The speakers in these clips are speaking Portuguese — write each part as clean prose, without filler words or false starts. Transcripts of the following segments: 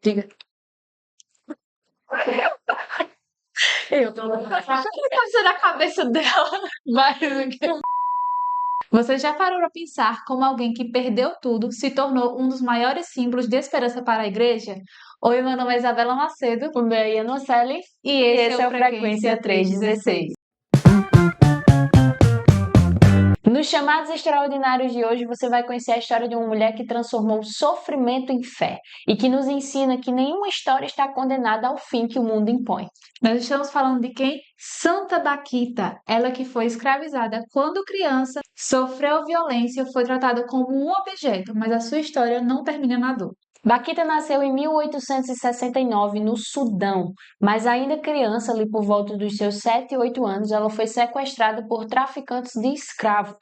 Diga. Eu tô passando a cabeça dela. Mas o quê? Você já parou para pensar como alguém que perdeu tudo se tornou um dos maiores símbolos de esperança para a igreja? Oi, meu nome é Isabela Macedo O meu é Ian Celli e esse é o Frequência 316. Nos Chamados Extraordinários de hoje, você vai conhecer a história de uma mulher que transformou o sofrimento em fé e que nos ensina que nenhuma história está condenada ao fim que o mundo impõe. Nós estamos falando de quem? Santa Baquita, ela que foi escravizada quando criança, sofreu violência e foi tratada como um objeto, mas a sua história não termina na dor. Baquita nasceu em 1869 no Sudão, mas ainda criança, ali por volta dos seus 7 e 8 anos, ela foi sequestrada por traficantes de escravos.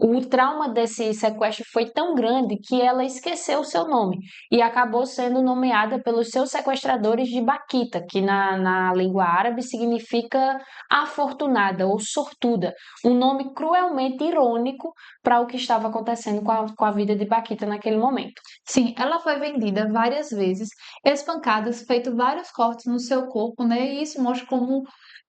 O trauma desse sequestro foi tão grande que ela esqueceu o seu nome e acabou sendo nomeada pelos seus sequestradores de Baquita, que na língua árabe significa afortunada ou sortuda, um nome cruelmente irônico para o que estava acontecendo com a vida de Baquita naquele momento. Sim, ela foi vendida várias vezes, espancada, feito vários cortes no seu corpo, né? E isso mostra como,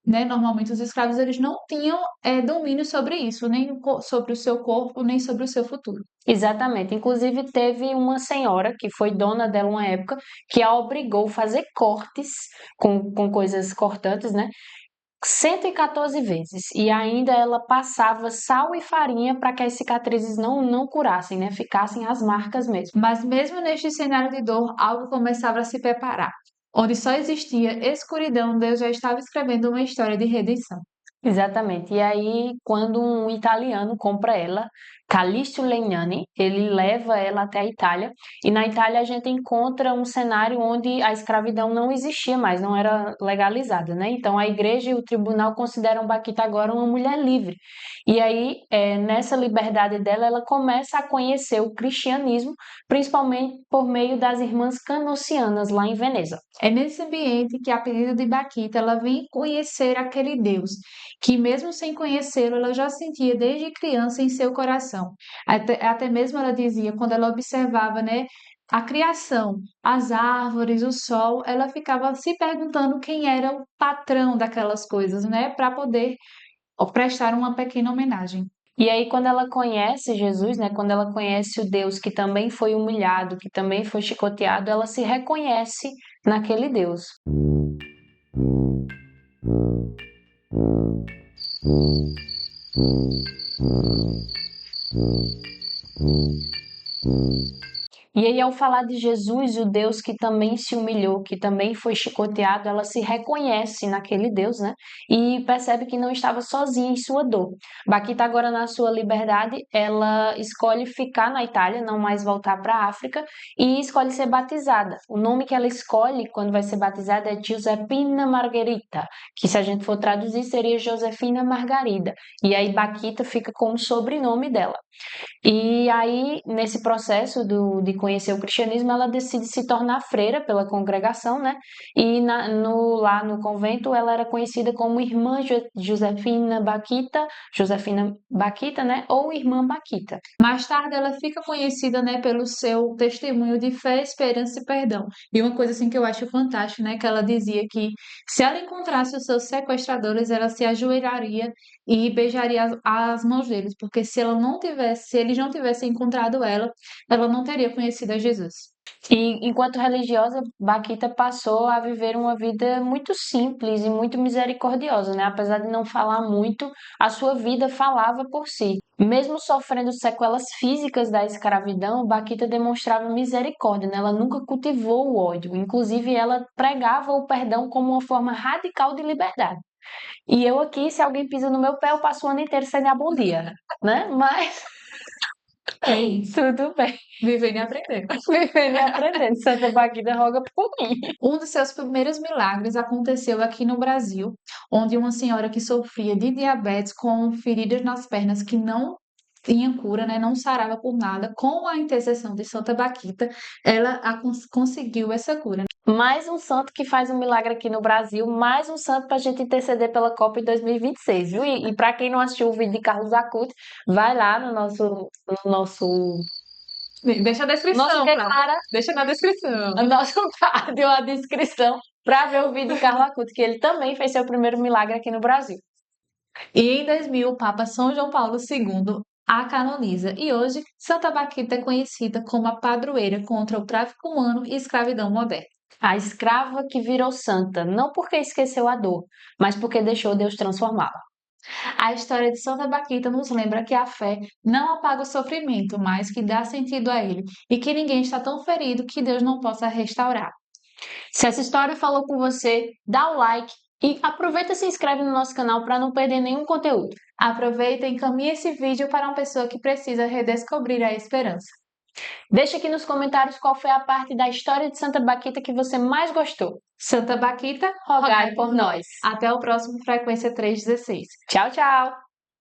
né, normalmente os escravos eles não tinham domínio sobre isso, nem sobre o seu corpo, nem sobre o seu futuro. Exatamente. Inclusive, teve uma senhora que foi dona dela uma época que a obrigou a fazer cortes com coisas cortantes, né? 114 vezes. E ainda ela passava sal e farinha para que as cicatrizes não curassem, né? Ficassem as marcas mesmo. Mas mesmo neste cenário de dor, algo começava a se preparar. Onde só existia escuridão, Deus já estava escrevendo uma história de redenção. Exatamente. E aí, quando um italiano compra ela, Calixto Legnani, ele leva ela até a Itália, e na Itália a gente encontra um cenário onde a escravidão não existia mais, não era legalizada, né? Então a igreja e o tribunal consideram Baquita agora uma mulher livre. E aí, nessa liberdade dela, ela começa a conhecer o cristianismo, principalmente por meio das irmãs canossianas lá em Veneza. É nesse ambiente que, a pedido de Baquita, ela vem conhecer aquele Deus, que mesmo sem conhecê-lo, ela já sentia desde criança em seu coração. Até mesmo ela dizia, quando ela observava, né, a criação, as árvores, o sol, ela ficava se perguntando quem era o patrão daquelas coisas, né, para poder prestar uma pequena homenagem. E aí, quando ela conhece Jesus, né, quando ela conhece o Deus que também foi humilhado, que também foi chicoteado, ela se reconhece naquele Deus. E aí, ao falar de Jesus, o Deus que também se humilhou, que também foi chicoteado, ela se reconhece naquele Deus, né? E percebe que não estava sozinha em sua dor. Baquita, agora na sua liberdade, ela escolhe ficar na Itália, não mais voltar para a África, e escolhe ser batizada. O nome que ela escolhe quando vai ser batizada é Giuseppina Margherita, que se a gente for traduzir seria Josefina Margarida. E aí Baquita fica com o sobrenome dela. E aí, nesse processo de conhecer o cristianismo, ela decide se tornar freira pela congregação, né? E lá no convento ela era conhecida como Irmã Josefina Baquita, né? Ou Irmã Baquita. Mais tarde, ela fica conhecida, né, pelo seu testemunho de fé, esperança e perdão. E uma coisa assim que eu acho fantástica, né, que ela dizia que se ela encontrasse os seus sequestradores, ela se ajoelharia e beijaria as mãos deles, porque se eles não tivessem encontrado ela não teria conhecido a Jesus. E enquanto religiosa, Baquita passou a viver uma vida muito simples e muito misericordiosa, né? Apesar de não falar muito, a sua vida falava por si. Mesmo sofrendo sequelas físicas da escravidão, Baquita demonstrava misericórdia, né? Ela nunca cultivou o ódio. Inclusive, ela pregava o perdão como uma forma radical de liberdade. E eu aqui, se alguém pisa no meu pé, eu passo o ano inteiro sem dar bom dia, né? Mas É isso. tudo bem. Vivendo e aprendendo. Vivendo e aprendendo. Santa Baquita roga por mim. Um dos seus primeiros milagres aconteceu aqui no Brasil, onde uma senhora que sofria de diabetes com feridas nas pernas que não tinha cura, né, não sarava por nada, com a intercessão de Santa Baquita, ela conseguiu essa cura. Mais um santo que faz um milagre aqui no Brasil, mais um santo para a gente interceder pela Copa em 2026, viu? E para quem não assistiu o vídeo de Carlos Acuti, vai lá no nosso Deixa a Nossa, descrição, que Clara. Clara, Deixa na descrição. a nossa deu a descrição para ver o vídeo do Carlos Acuto, que ele também fez seu primeiro milagre aqui no Brasil. E em 2000, o Papa São João Paulo II a canoniza. E hoje, Santa Baquita é conhecida como a padroeira contra o tráfico humano e escravidão moderna. A escrava que virou santa, não porque esqueceu a dor, mas porque deixou Deus transformá-la. A história de Santa Baquita nos lembra que a fé não apaga o sofrimento, mas que dá sentido a ele, e que ninguém está tão ferido que Deus não possa restaurar. Se essa história falou com você, dá o like e aproveita e se inscreve no nosso canal para não perder nenhum conteúdo. Aproveita e encaminhe esse vídeo para uma pessoa que precisa redescobrir a esperança. Deixa aqui nos comentários qual foi a parte da história de Santa Baquita que você mais gostou. Santa Baquita, Rogai por nós. Até o próximo Frequência 316. Tchau, tchau!